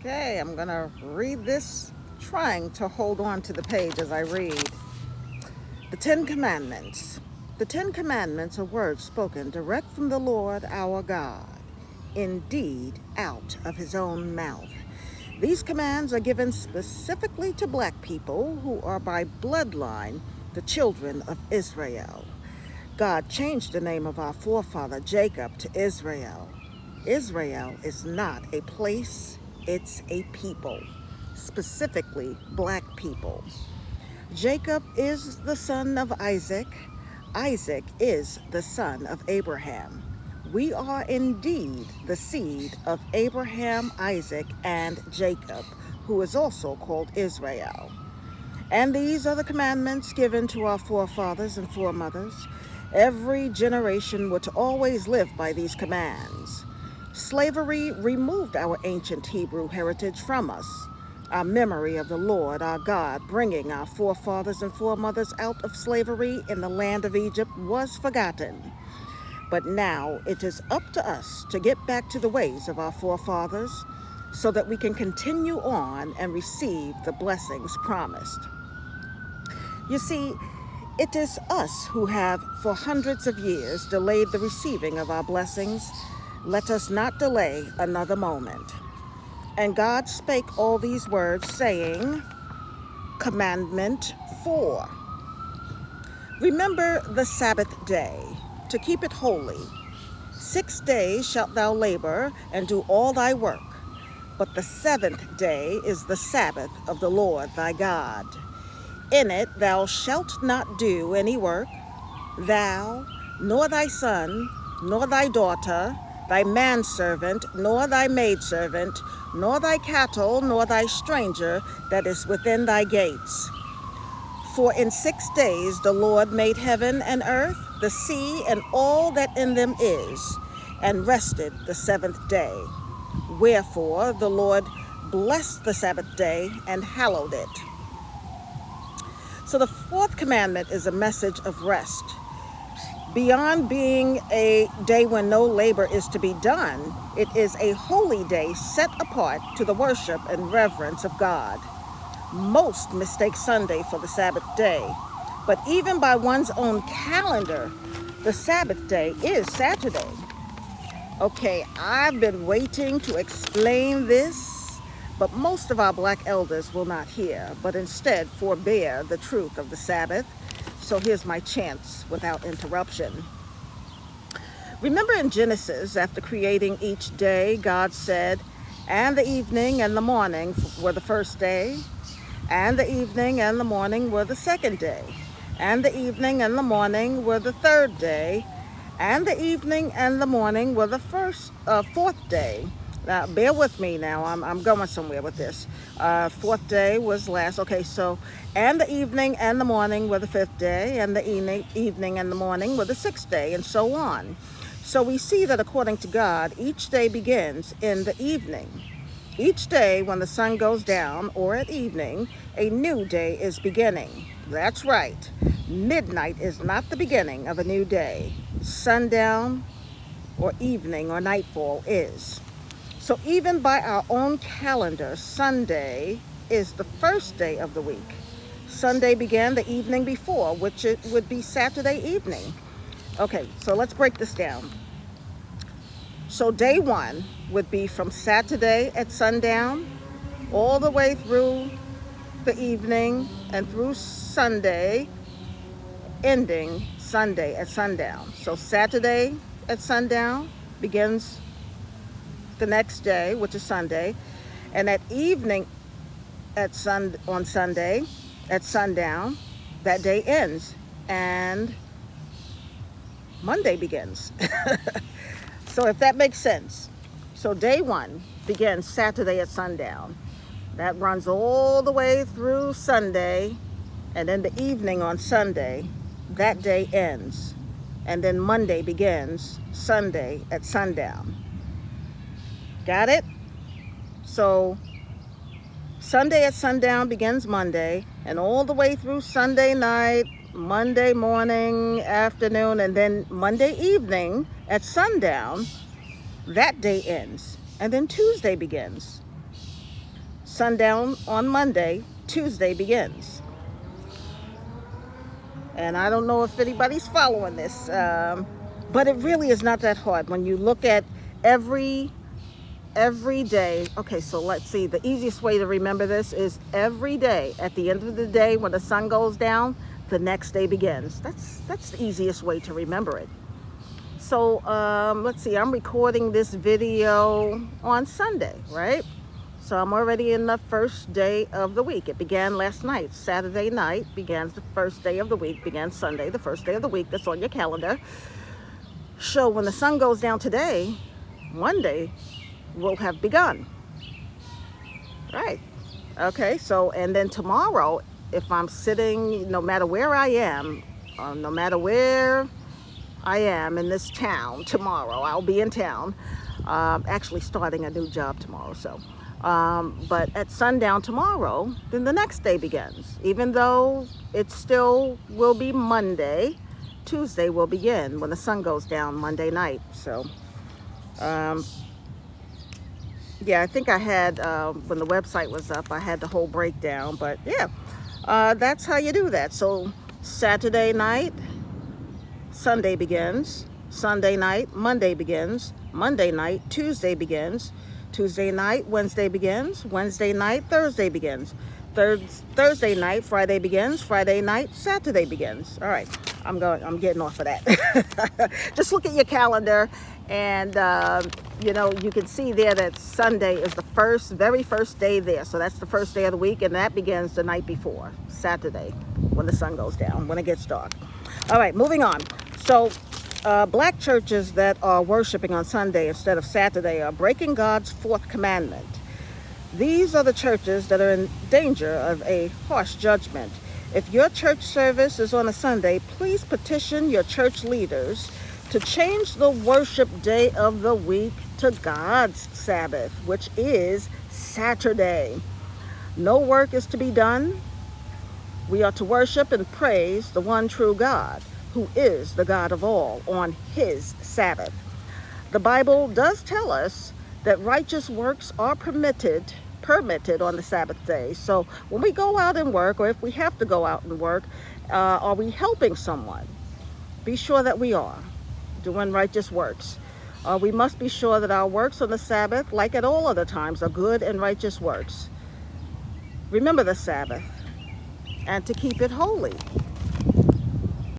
Okay, I'm going to read this, trying to hold on to the page as I read. The Ten Commandments. The Ten Commandments are words spoken direct from the Lord our God, indeed out of his own mouth. These commands are given specifically to black people who are by bloodline the children of Israel. God changed the name of our forefather Jacob to Israel. Israel is not a place, it's a people, specifically black people. Jacob is the son of Isaac. Isaac is the son of Abraham. We are indeed the seed of Abraham, Isaac, and Jacob, who is also called Israel. And these are the commandments given to our forefathers and foremothers. Every generation were to always live by these commands. Slavery removed our ancient Hebrew heritage from us. Our memory of the Lord our God bringing our forefathers and foremothers out of slavery in the land of Egypt was forgotten. But now it is up to us to get back to the ways of our forefathers so that we can continue on and receive the blessings promised. You see, it is us who have for hundreds of years delayed the receiving of our blessings. Let us not delay another moment. And God spake all these words, saying, Commandment 4. Remember the Sabbath day, to keep it holy. 6 days shalt thou labor and do all thy work. But the seventh day is the Sabbath of the Lord thy God. In it thou shalt not do any work, thou, nor thy son, nor thy daughter, thy manservant, nor thy maidservant, nor thy cattle, nor thy stranger that is within thy gates. For in 6 days the Lord made heaven and earth, the sea, and all that in them is, and rested the seventh day. Wherefore the Lord blessed the Sabbath day and hallowed it. So the fourth commandment is a message of rest. Beyond being a day when no labor is to be done, it is a holy day set apart to the worship and reverence of God. Most mistake Sunday for the Sabbath day, but even by one's own calendar, the Sabbath day is Saturday. Okay, I've been waiting to explain this, but most of our black elders will not hear, but instead forbear the truth of the Sabbath. So here's my chance without interruption. Remember in Genesis, after creating each day, God said, and the evening and the morning were the first day, and the evening and the morning were the second day, and the evening and the morning were the third day, and the evening and the morning were the fourth day. Now, bear with me now. I'm going somewhere with this. Fourth day was last. Okay, so, and the evening and the morning were the fifth day, and the evening and the morning were the sixth day, and so on. So we see that according to God, each day begins in the evening. Each day when the sun goes down, or at evening, a new day is beginning. That's right. Midnight is not the beginning of a new day. Sundown or evening or nightfall is. So even by our own calendar, Sunday is the first day of the week. Sunday began the evening before, which it would be Saturday evening. Okay, so let's break this down. So day one would be from Saturday at sundown all the way through the evening and through Sunday, ending Sunday at sundown. So Saturday at sundown begins the next day, which is Sunday, and at evening on Sunday at sundown, that day ends and Monday begins. So if that makes sense. So day one begins Saturday at sundown. That runs all the way through Sunday, and then the evening on Sunday, that day ends. And then Monday begins Sunday at sundown. Got it? So Sunday at sundown begins Monday, and all the way through Sunday night, Monday morning, afternoon, and then Monday evening at sundown, that day ends. And then Tuesday begins. sundown on Monday, Tuesday begins. And I don't know if anybody's following this, but it really is not that hard when you look at every day. Okay, so let's see. The easiest way to remember this is every day. At the end of the day, when the sun goes down, the next day begins. That's the easiest way to remember it. So let's see. I'm recording this video on Sunday, right? So I'm already in the first day of the week. It began last night. Saturday night began the first day of the week. Began Sunday, the first day of the week. That's on your calendar. So when the sun goes down today, Monday will have begun. Right. Okay. So, and then tomorrow, if I'm sitting, no matter where I am, no matter where I am in this town, tomorrow I'll be in town. Actually starting a new job tomorrow. So. But at sundown tomorrow, then the next day begins. Even though it still will be Monday, Tuesday will begin when the sun goes down Monday night. So, yeah, I think I had, when the website was up, I had the whole breakdown. But yeah, that's how you do that. So Saturday night, Sunday begins. Sunday night, Monday begins. Monday night, Tuesday begins. Tuesday night, Wednesday begins. Wednesday night, Thursday begins. Thursday night, Friday begins. Friday night, Saturday begins. All right, I'm getting off of that. Just look at your calendar, and you know, you can see there that Sunday is the very first day there. So that's the first day of the week, and that begins the night before, Saturday, when the sun goes down, when it gets dark. All right, moving on. So black churches that are worshiping on Sunday instead of Saturday are breaking God's fourth commandment. These are the churches that are in danger of a harsh judgment. If your church service is on a Sunday, please petition your church leaders to change the worship day of the week to God's Sabbath, which is Saturday. No work is to be done. We are to worship and praise the one true God, who is the God of all, on his Sabbath. The Bible does tell us that righteous works are permitted on the Sabbath day. So when we go out and work, or if we have to go out and work, are we helping someone? Be sure that we are doing righteous works. We must be sure that our works on the Sabbath, like at all other times, are good and righteous works. Remember the Sabbath and to keep it holy.